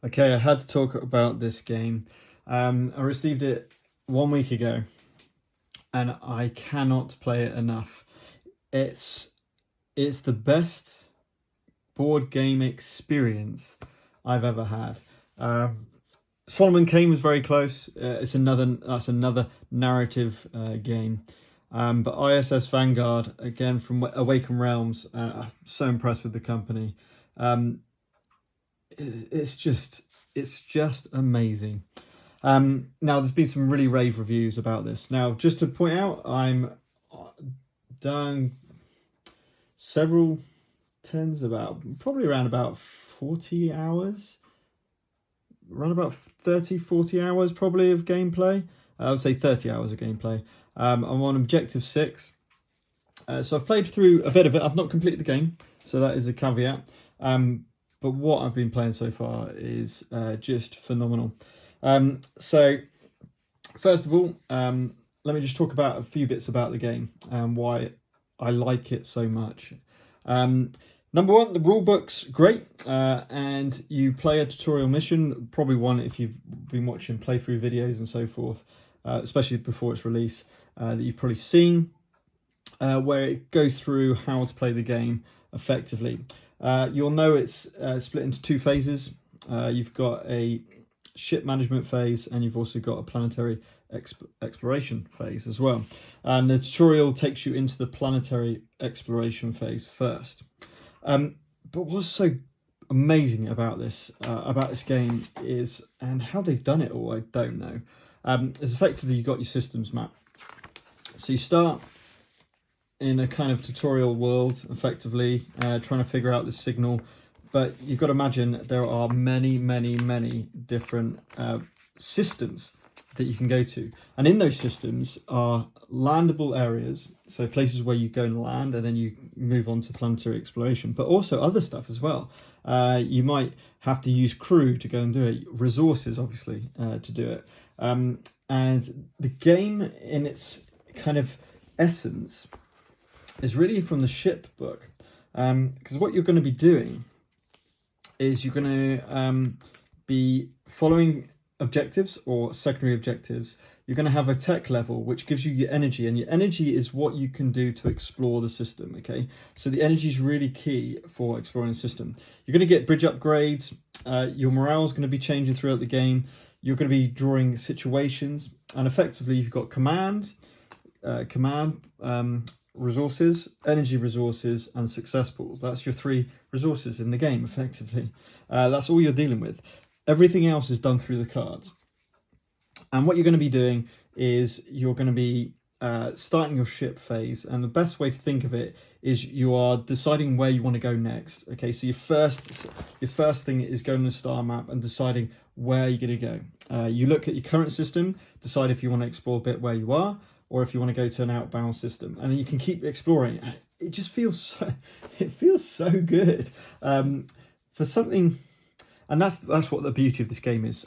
Okay, I had to talk about this game. I received it 1 week ago, and I cannot play it enough. It's the best board game experience I've ever had. Solomon Kane was very close. That's another narrative game. But ISS Vanguard, again from Awaken Realms, I'm so impressed with the company. It's just amazing. Now there's been some really rave reviews about this. Now, just to point out, I'm down several tens, probably around about 40 hours, around about 30-40 hours probably of gameplay. I would say 30 hours of gameplay. I'm on objective 6. So I've played through a bit of it. I've not completed the game, so that is a caveat. But what I've been playing so far is just phenomenal. So first of all, let me just talk about a few bits about the game and why I like it so much. Number one, the rule book's great, and you play a tutorial mission, probably one if you've been watching playthrough videos and so forth, especially before its release, that you've probably seen, where it goes through how to play the game effectively. You'll know it's split into 2 phases. You've got a ship management phase, and you've also got a planetary exploration phase as well. And the tutorial takes you into the planetary exploration phase first. But what's so amazing about this game is, and how they've done it all, I don't know, is effectively you've got your systems map. So you start in a kind of tutorial world, effectively, trying to figure out the signal. But you've got to imagine there are many different systems that you can go to. And in those systems are landable areas, so places where you go and land and then you move on to planetary exploration, but also other stuff as well. You might have to use crew to go and do it, resources, obviously, to do it. And the game, in its kind of essence, is really from the ship book, because what you're going to be doing is you're going to be following objectives or secondary objectives. You're going to have a tech level which gives you your energy, and your energy is what you can do to explore the system. Okay, so the energy is really key for exploring the system. You're going to get bridge upgrades. Your morale is going to be changing throughout the game. You're going to be drawing situations, and effectively you've got resources, energy resources, and success pools. That's your 3 resources in the game, effectively. That's all you're dealing with. Everything else is done through the cards. And what you're going to be doing is you're going to be starting your ship phase, and the best way to think of it is you are deciding where you want to go next. Okay, so your first thing is going to the star map and deciding where you're going to go. You look at your current system, decide if you want to explore a bit where you are, or if you want to go to an outbound system, and then you can keep exploring. It just feels so good for something, and that's what the beauty of this game is.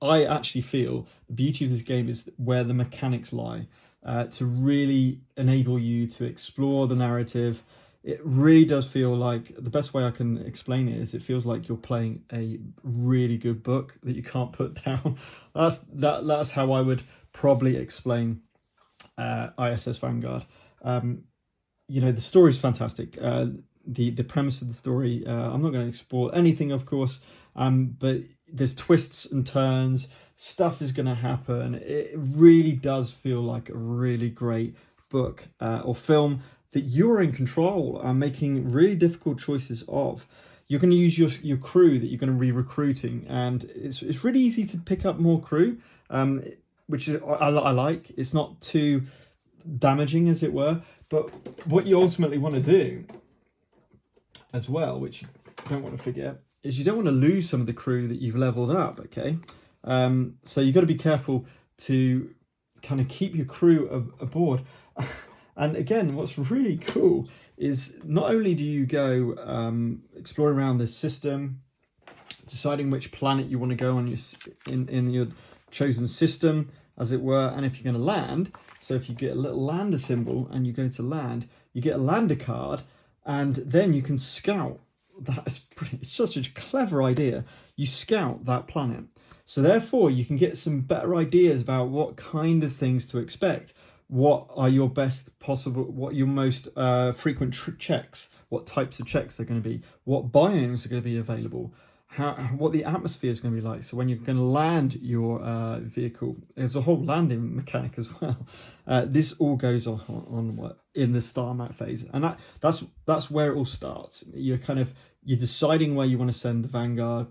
I actually feel the beauty of this game is where the mechanics lie, to really enable you to explore the narrative. It really does feel like, the best way I can explain it is, it feels like you're playing a really good book that you can't put down. That's how I would probably explain ISS Vanguard. The story's fantastic. The premise of the story, I'm not going to explore anything, of course, but there's twists and turns. Stuff is going to happen. It really does feel like a really great book or film that you're in control and making really difficult choices of. You're going to use your crew that you're going to be recruiting, and it's really easy to pick up more crew, which is I like. It's not too damaging, as it were. But what you ultimately want to do as well, which you don't want to forget, is you don't want to lose some of the crew that you've leveled up. Okay, so you've got to be careful to kind of keep your crew aboard. And again, what's really cool is not only do you go exploring around this system, deciding which planet you want to go on in your chosen system, as it were, and if you're going to land. So if you get a little lander symbol and you go to land, you get a lander card, and then you can scout. It's such a clever idea. you scout that planet. So therefore, you can get some better ideas about what kind of things to expect. What are your best possible, what your most frequent checks, what types of checks they're going to be, what biomes are going to be available, what the atmosphere is going to be like. So when you're going to land your vehicle, there's a whole landing mechanic as well. This all goes on in the star map phase, and that's where it all starts. You're deciding where you want to send the Vanguard,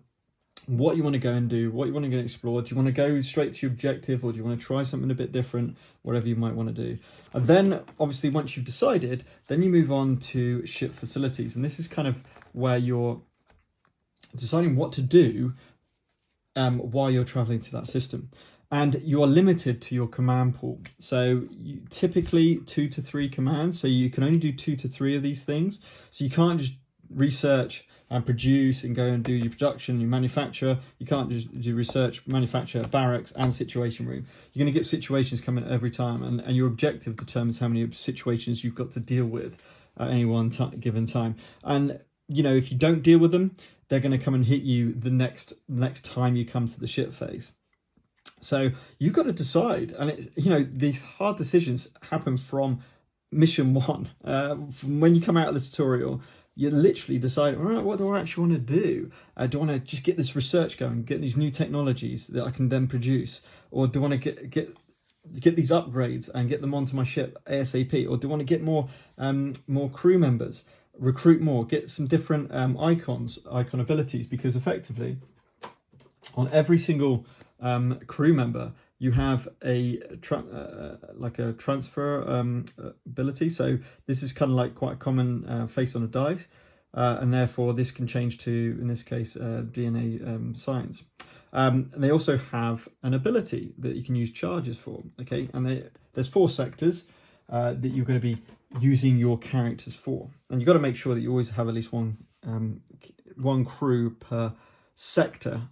what you want to go and do, what you want to go and explore. Do you want to go straight to your objective, or do you want to try something a bit different? Whatever you might want to do. And then obviously once you've decided, then you move on to ship facilities, and this is kind of where you're deciding what to do while you're traveling to that system. And you are limited to your command pool. So typically 2 to 3 commands. So you can only do 2 to 3 of these things. So you can't just research and produce and go and do your production, your manufacture. You can't just do research, manufacture, barracks and situation room. You're going to get situations coming every time, and your objective determines how many situations you've got to deal with at any one given time. And if you don't deal with them, they're going to come and hit you the next time you come to the ship phase. So you've got to decide, and it's these hard decisions happen from mission 1. From when you come out of the tutorial, you literally decide, all right, what do I actually want to do? Do I want to just get this research going, get these new technologies that I can then produce, or do I want to get these upgrades and get them onto my ship ASAP, or do I want to get more crew members, recruit more, get some different icon abilities? Because effectively, on every single crew member, you have a transfer ability. So this is kind of like quite a common face on a dice, and therefore this can change to, in this case, DNA science. And they also have an ability that you can use charges for. Okay, and there's 4 sectors that you're going to be using your characters for, and you've got to make sure that you always have at least one crew per sector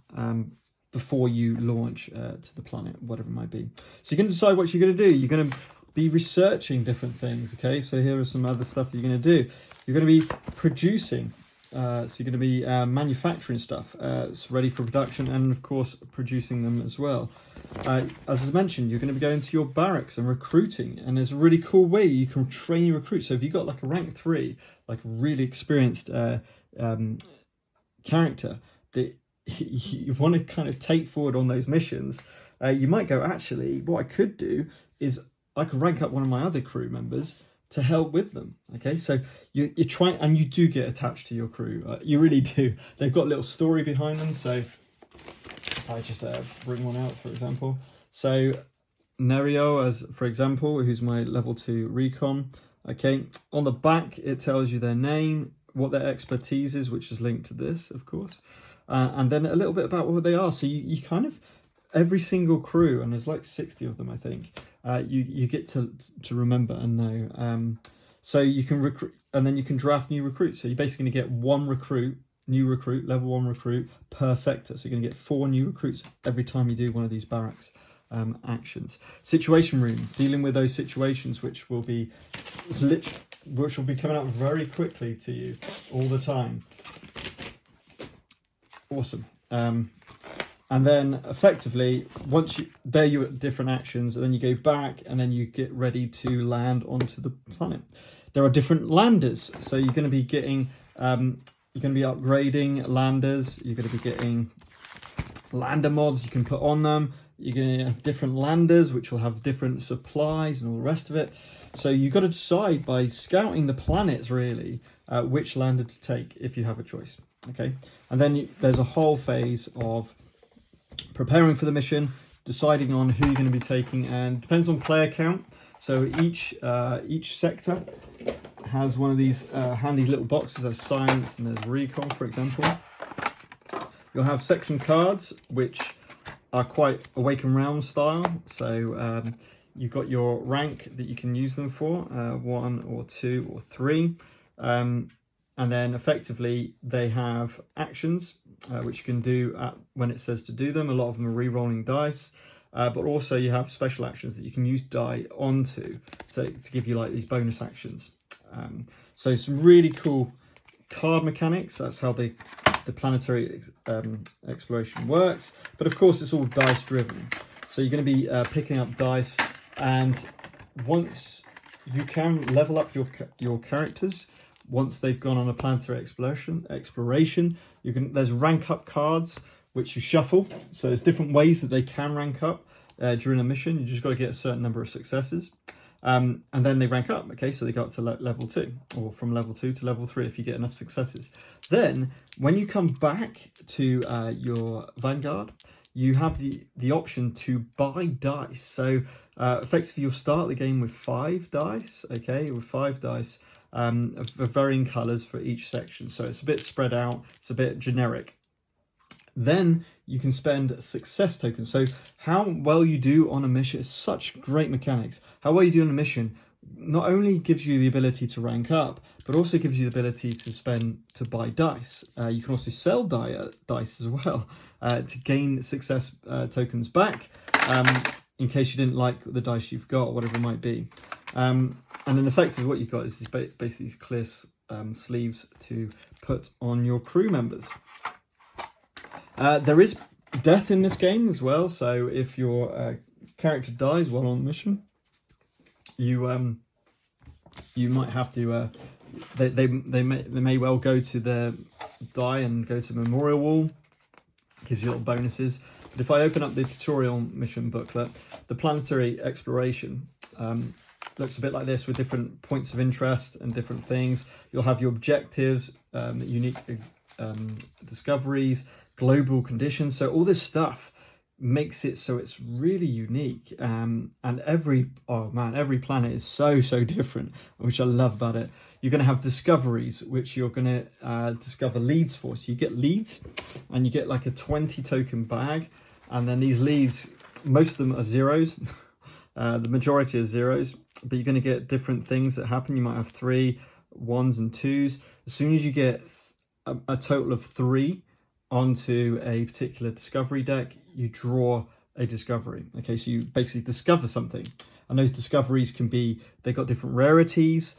before you launch to the planet, whatever it might be. So you're going to decide what you're going to do. You're going to be researching different things. Okay, so here are some other stuff that you're going to do. You're going to be producing. So you're going to be manufacturing stuff, it's ready for production, and of course producing them as well. As I mentioned, you're going to be going to your barracks and recruiting, and there's a really cool way you can train your recruits. So if you've got like a rank 3, like a really experienced character that you want to kind of take forward on those missions, you might go, actually, what I could do is I could rank up one of my other crew members to help with them. Okay, so you try, and you do get attached to your crew. You really do. They've got a little story behind them. So if I just bring one out, for example. So Nerio, as for example, who's my level 2 recon. Okay, on the back it tells you their name, what their expertise is, which is linked to this, of course, and then a little bit about what they are. So you kind of, every single crew, and there's like 60 of them, I think, you get to remember and know. So you can recruit, and then you can draft new recruits. So you're basically going to get 1 new recruit, level 1 recruit per sector. So you're going to get 4 new recruits every time you do one of these barracks actions. Situation room, dealing with those situations which will be coming out very quickly to you all the time. Awesome. And then effectively, once you're at different actions, and then you go back and then you get ready to land onto the planet. There are different landers. So you're going to be getting, you're going to be upgrading landers. You're going to be getting lander mods you can put on them. You're going to have different landers, which will have different supplies and all the rest of it. So you've got to decide by scouting the planets, really, which lander to take if you have a choice. Okay. And then there's a whole phase of preparing for the mission, deciding on who you're going to be taking, and depends on player count. So each sector has one of these handy little boxes. There's science and there's recon, for example. You'll have section cards, which are quite Awaken Realms style. So you've got your rank that you can use them for, 1 or 2 or 3. And then effectively they have actions which you can do when it says to do them. A lot of them are re-rolling dice, but also you have special actions that you can use die onto to give you like these bonus actions. So some really cool card mechanics. That's how they the planetary exploration works. But of course, it's all dice driven. So you're going to be picking up dice, and once you can level up your characters, once they've gone on a planetary exploration, you can. There's rank up cards which you shuffle. So there's different ways that they can rank up during a mission. You just got to get a certain number of successes. And then they rank up, okay, so they go up to level 2, or from level 2 to level 3 if you get enough successes. Then, when you come back to your Vanguard, you have the option to buy dice. So, effectively, you'll start the game with 5 dice, okay, with 5 dice of varying colours for each section. So, it's a bit spread out, it's a bit generic. Then you can spend success tokens. So how well you do on a mission is such great mechanics. How well you do on a mission not only gives you the ability to rank up, but also gives you the ability to buy dice. You can also sell dice as well to gain success tokens back in case you didn't like the dice you've got, whatever it might be. And then effectively what you've got is basically these clear sleeves to put on your crew members. There is death in this game as well, so if your character dies while on mission, you might have to. They may well go to their die and go to memorial wall. Gives you little bonuses. But if I open up the tutorial mission booklet, the planetary exploration looks a bit like this with different points of interest and different things. You'll have your objectives, unique discoveries, global conditions. So all this stuff makes it so it's really unique, and every planet is so different, which I love about it. You're going to have discoveries which you're going to discover leads for. So you get leads and you get like a 20 token bag, and then these leads, most of them are zeros. The majority are zeros, but you're going to get different things that happen. You might have 3 1s and 2s. As soon as you get a total of 3 onto a particular discovery deck, you draw a discovery. Okay, so you basically discover something, and those discoveries can be, they've got different rarities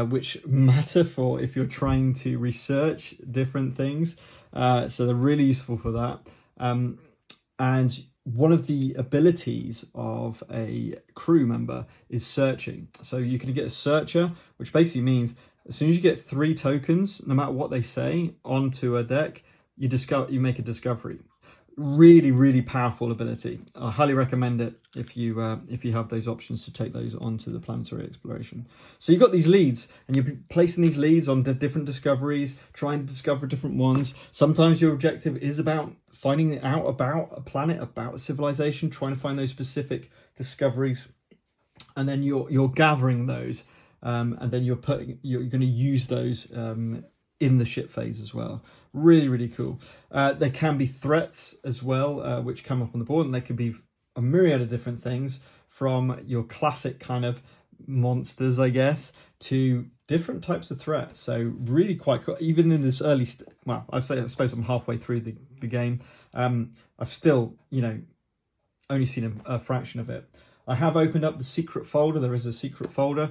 which matter for if you're trying to research different things, so they're really useful for that. And one of the abilities of a crew member is searching. So you can get a searcher, which basically means as soon as you get 3 tokens, no matter what they say, onto a deck, you make a discovery. Really powerful ability. I highly recommend it if you have those options to take those onto the planetary exploration. So you've got these leads, and you're placing these leads on the different discoveries, trying to discover different ones. Sometimes your objective is about finding out about a planet, about a civilization, trying to find those specific discoveries, and then you're gathering those, and then you're going to use those in the ship phase as well. Really cool. There can be threats as well, which come up on the board, and they can be a myriad of different things, from your classic kind of monsters, I guess, to different types of threats. So really quite cool. Even in this early, I suppose I'm halfway through the game. I've still, only seen a fraction of it. I have opened up the secret folder. There is a secret folder.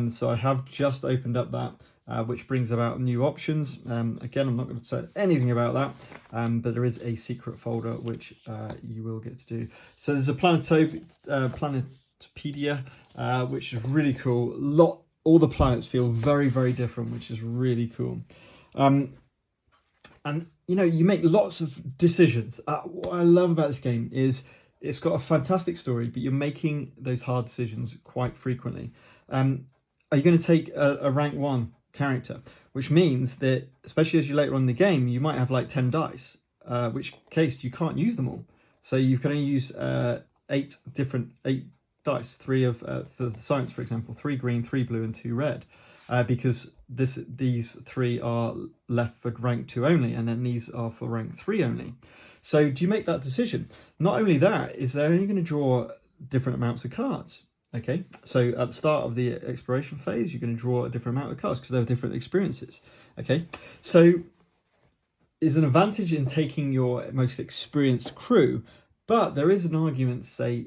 So I have just opened up that, which brings about new options. Again, I'm not going to say anything about that, but there is a secret folder which you will get to do. So there's a Planetopedia, which is really cool. All the planets feel very different, which is really cool. And you make lots of decisions. What I love about this game is it's got a fantastic story, but you're making those hard decisions quite frequently. Are you going to take a rank 1 character, which means that, especially as you later on in the game, you might have like 10 dice, which case you can't use them all. So you can only use 8 dice, 3 for the science, for example, 3 green, 3 blue, and 2 red, because these 3 are left for rank 2 only, and then these are for rank 3 only. So do you make that decision? Not only that, is they're only going to draw different amounts of cards. Okay, so at the start of the exploration phase, you're going to draw a different amount of cards because they have different experiences. Okay, so there's an advantage in taking your most experienced crew, but there is an argument to say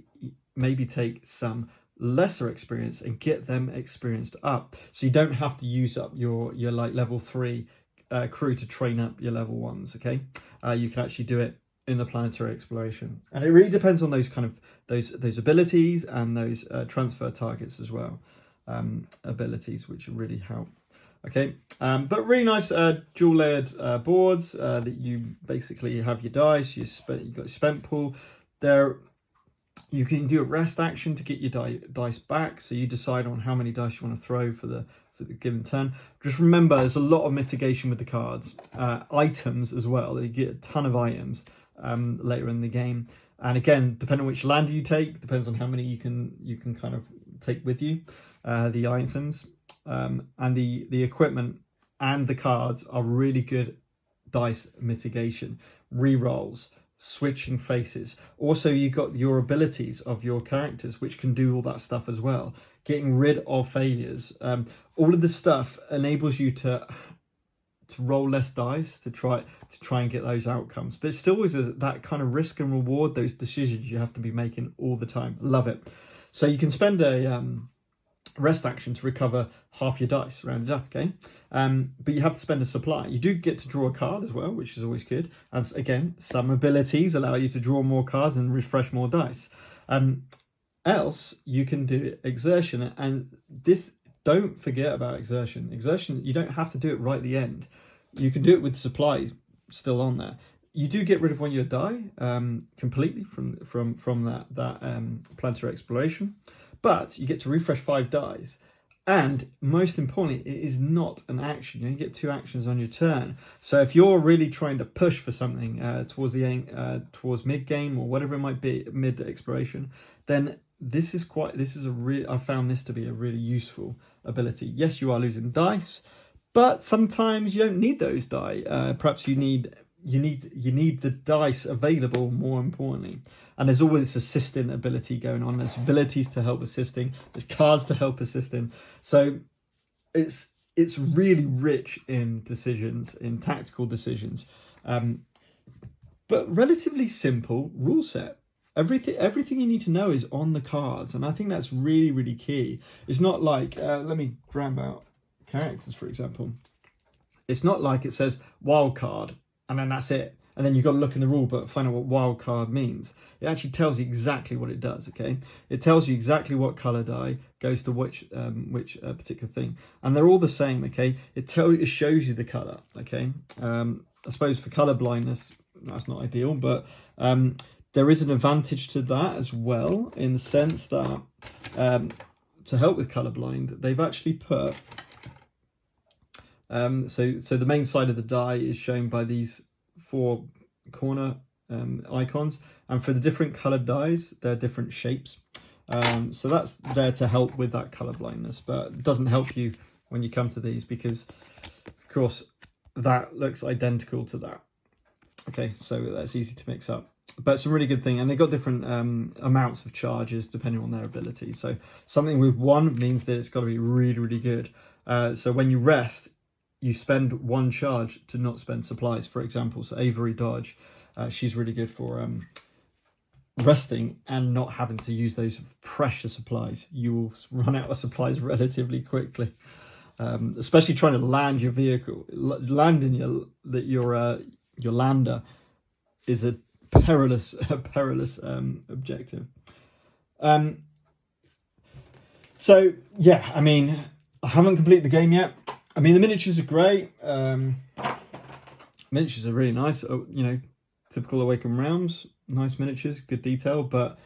maybe take some lesser experience and get them experienced up, so you don't have to use up your like level 3 crew to train up your level 1s. Okay, you can actually do it in the planetary exploration, and it really depends on those kind of those abilities and those transfer targets as well, abilities which really help. Okay, but really nice dual layered boards that you basically have your dice. You've got your spent pool there. You can do a rest action to get your dice back, so you decide on how many dice you want to throw for the given turn. Just remember, there's a lot of mitigation with the cards, items as well. You get a ton of items later in the game, and again, depending on which lander you take, depends on how many you can kind of take with you. The items and the equipment and the cards are really good dice mitigation, re-rolls, switching faces. Also, you got your abilities of your characters, which can do all that stuff as well. Getting rid of failures. All of this stuff enables you to roll less dice to try and get those outcomes. But it still is that kind of risk and reward, those decisions you have to be making all the time. Love it. So you can spend a rest action to recover half your dice, rounded up, okay? But you have to spend a supply. You do get to draw a card as well, which is always good. And again, some abilities allow you to draw more cards and refresh more dice. Else, you can do exertion. And this, don't forget about exertion. Exertion, you don't have to do it right at the end. You can do it with supplies still on there. You do get rid of one of your die completely from that planetary exploration. But you get to refresh 5 dice, and most importantly, it is not an action. You only get 2 actions on your turn. So if you're really trying to push for something towards mid game or whatever it might be, mid exploration, then I found this to be a really useful ability. Yes, you are losing dice, but sometimes you don't need those die. Perhaps you need the dice available, more importantly. And there's always assisting ability going on. There's abilities to help assisting. There's cards to help assisting. So it's really rich in decisions, in tactical decisions. But relatively simple rule set. Everything you need to know is on the cards. And I think that's really, really key. It's not like, let me grab out characters, for example. It's not like it says wild card, and then that's it. And then you've got to look in the rule book, find out what wild card means. It actually tells you exactly what it does, okay? It tells you exactly what colour die goes to which particular thing. And they're all the same, okay? It shows you the colour, okay? I suppose for colour blindness, that's not ideal, but there is an advantage to that as well, in the sense that to help with colourblind, they've actually put... So the main side of the die is shown by these 4 corner icons, and for the different coloured dies, they're different shapes. So that's there to help with that colour blindness, but it doesn't help you when you come to these, because of course that looks identical to that. Okay, so that's easy to mix up. But it's a really good thing, and they've got different amounts of charges depending on their ability. So something with 1 means that it's got to be really, really good. So when you rest, you spend 1 charge to not spend supplies, for example. So Avery Dodge, she's really good for resting and not having to use those precious supplies. You will run out of supplies relatively quickly, especially trying to land your vehicle. Landing your lander is a perilous objective. So yeah, I mean, I haven't completed the game yet. I mean, the miniatures are great. Miniatures are really nice. You know, typical Awaken Realms, nice miniatures, good detail. But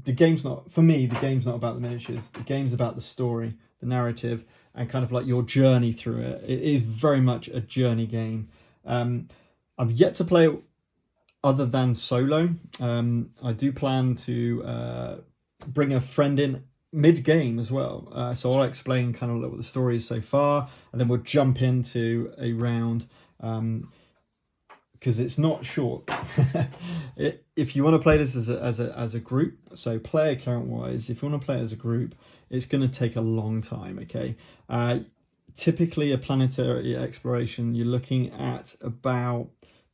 the game's not, for me, the game's not about the miniatures. The game's about the story, the narrative, and kind of like your journey through it. It is very much a journey game. I've yet to play it other than solo. I do plan to bring a friend in mid-game as well, so I'll explain kind of what the story is so far, and then we'll jump into a round, because it's not short. If you want to play this as a group, so player count wise, if you want to play it as a group, it's going to take a long time. Okay, typically a planetary exploration, you're looking at about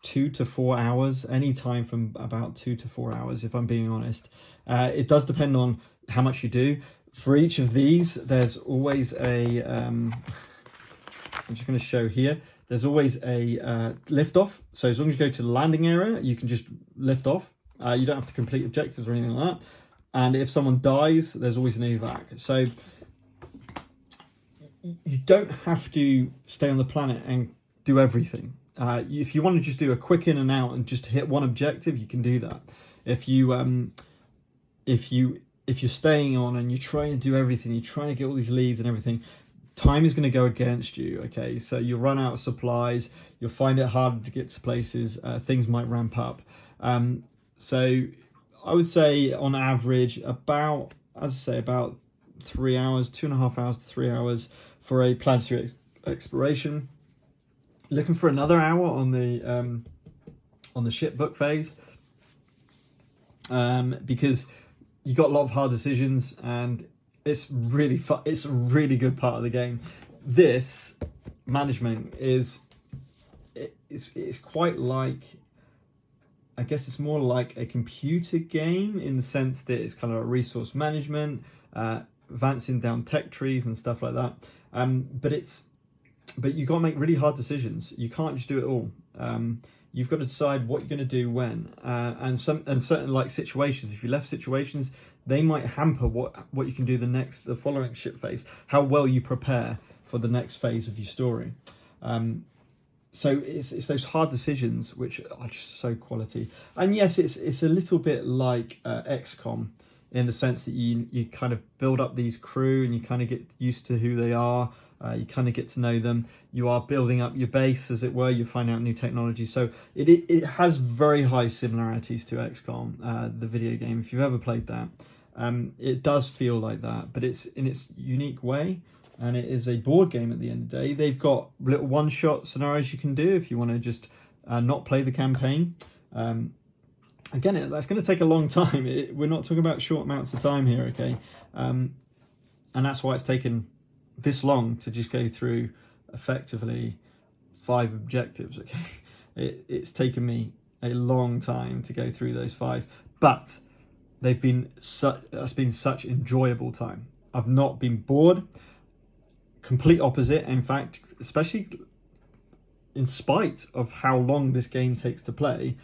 2 to 4 hours, any time from about 2 to 4 hours, if I'm being honest. It does depend on how much you do. For each of these, there's always a I'm just going to show here, there's always a lift off. So as long as you go to the landing area, you can just lift off. You don't have to complete objectives or anything like that. And if someone dies, there's always an evac. So you don't have to stay on the planet and do everything. If you want to just do a quick in and out and just hit one objective, you can do that. If you're staying on and you're trying to do everything, you're trying to get all these leads and everything, time is going to go against you. Okay, so you'll run out of supplies, you'll find it harder to get to places, things might ramp up. So I would say on average about 3 hours, 2.5 hours to 3 hours for a planetary exploration. Looking for another hour on the ship book phase, because you got a lot of hard decisions, and it's really fun. It's a really good part of the game. This management it's quite like, I guess it's more like a computer game in the sense that it's kind of a resource management, advancing down tech trees and stuff like that. But you got to make really hard decisions. You can't just do it all. You've got to decide what you're going to do when, and certain like situations. If you left situations, they might hamper what you can do the following ship phase. How well you prepare for the next phase of your story. So it's those hard decisions which are just so quality. And yes, it's a little bit like XCOM in the sense that you kind of build up these crew and you kind of get used to who they are. You kind of get to know them. You are building up your base, as it were. You find out new technology. So it has very high similarities to XCOM, the video game. If you've ever played that, it does feel like that, but it's in its unique way. And it is a board game at the end of the day. They've got little one-shot scenarios you can do if you want to just not play the campaign. Again, that's going to take a long time. We're not talking about short amounts of time here, okay? And that's why it's taken this long to just go through effectively 5 objectives, okay? It's taken me a long time to go through those 5, but that's been such enjoyable time. I've not been bored. Complete opposite, in fact, especially in spite of how long this game takes to play,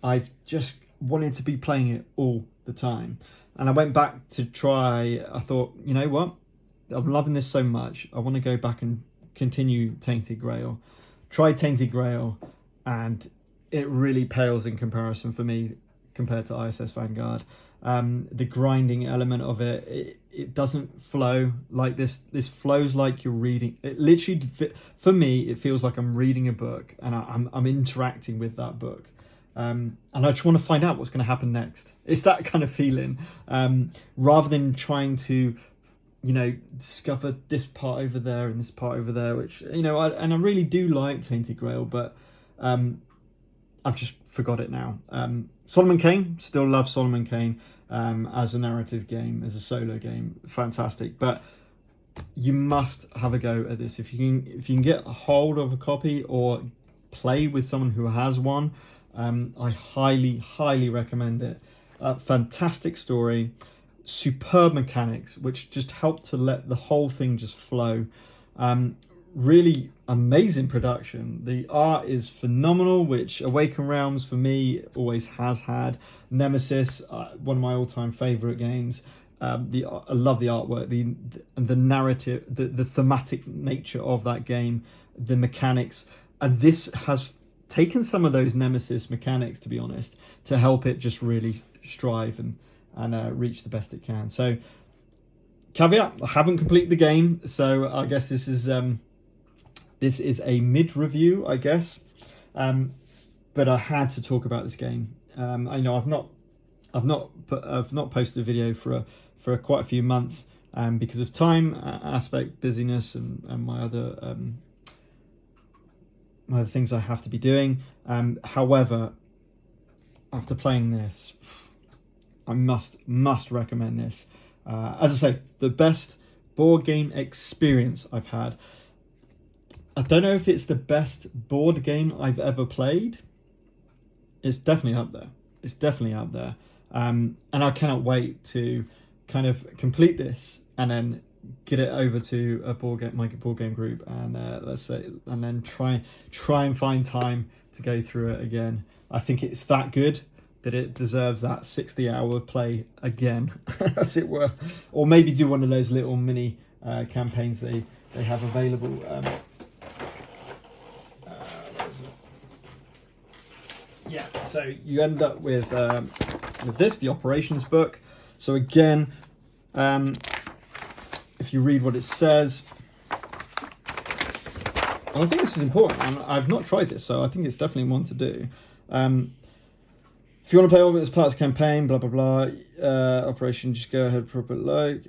I've just wanted to be playing it all the time. And I went back to try, I thought, you know what? I'm loving this so much. I want to go back and continue Tainted Grail. Tried Tainted Grail, and it really pales in comparison for me compared to ISS Vanguard. The grinding element of it doesn't flow like this. This flows like you're reading. It literally, for me, it feels like I'm reading a book and I'm interacting with that book. And I just want to find out what's going to happen next. It's that kind of feeling, rather than trying to, discover this part over there and this part over there, which, I really do like Tainted Grail, but I've just forgot it now. Solomon Kane, still love Solomon Kane as a narrative game, as a solo game, fantastic. But you must have a go at this if you can get a hold of a copy or play with someone who has one. I highly recommend it. Fantastic story, superb mechanics, which just help to let the whole thing just flow. Really amazing production. The art is phenomenal, which Awaken Realms for me always has had. Nemesis, one of my all-time favorite games. I love the artwork, the narrative, the thematic nature of that game, the mechanics, and this has taken some of those Nemesis mechanics, to be honest, to help it just really strive and reach the best it can. So, caveat: I haven't completed the game, so I guess this is a mid review, I guess. But I had to talk about this game. I know I've not posted a video for quite a few months because of time aspect, busyness, and my other things I have to be doing. However, after playing this, I must recommend this. As I say, the best board game experience I've had. I don't know if it's the best board game I've ever played. It's definitely up there. And I cannot wait to kind of complete this and then get it over to a my board game group, and let's say, and then try and find time to go through it again. I think it's that good that it deserves that 60-hour play again, as it were, or maybe do one of those little mini campaigns they have available. Yeah, so you end up with this, the operations book. So again, if you read what it says, and I think this is important, and I've not tried this, so I think it's definitely one to do. If you want to play all of it as part of the campaign, blah, blah, blah, operation, just go ahead, proper like.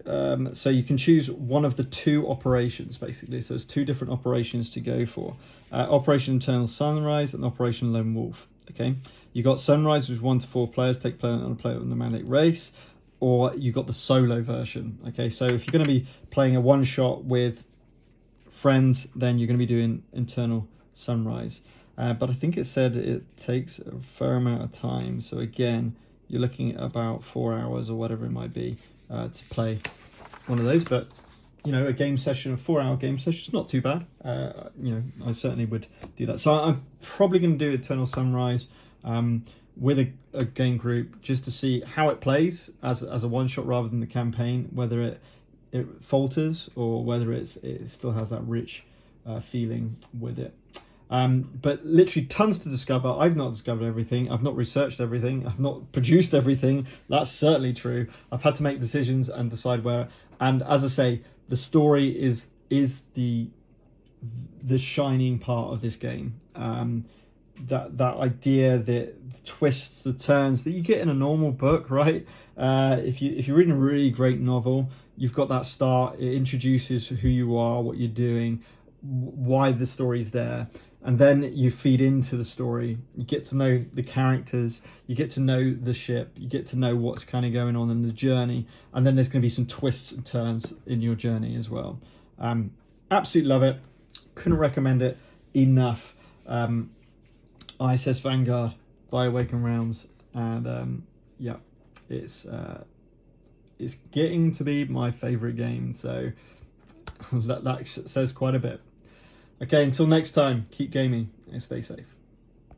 So you can choose one of the 2 operations, basically. So there's 2 different operations to go for. Operation Eternal Sunrise and Operation Lone Wolf. Okay, you got Sunrise, which is 1 to 4 players, take player on a player on the nomadic race, or you got the solo version. Okay, so if you're going to be playing a one-shot with friends, then you're going to be doing Eternal Sunrise. But I think it said it takes a fair amount of time. So again, you're looking at about 4 hours or whatever it might be to play one of those. But, you know, a game session, a 4-hour game session, is not too bad. You know, I certainly would do that. So I'm probably going to do Eternal Sunrise with a game group, just to see how it plays as a one-shot rather than the campaign, whether it falters or whether it still has that rich feeling with it. But literally tons to discover. I've not discovered everything. I've not researched everything. I've not produced everything. That's certainly true. I've had to make decisions and decide where. And as I say, the story is the shining part of this game. That idea, the twists, the turns that you get in a normal book, right? If you're reading a really great novel, you've got that start. It introduces who you are, what you're doing, why the story's there, and then you feed into the story. You get to know the characters, you get to know the ship, you get to know what's kind of going on in the journey, and then there's going to be some twists and turns in your journey as well. Absolutely love it. Couldn't recommend it enough. ISS Vanguard by Awaken Realms, and yeah, it's getting to be my favorite game, so that says quite a bit. Okay, until next time, keep gaming and stay safe.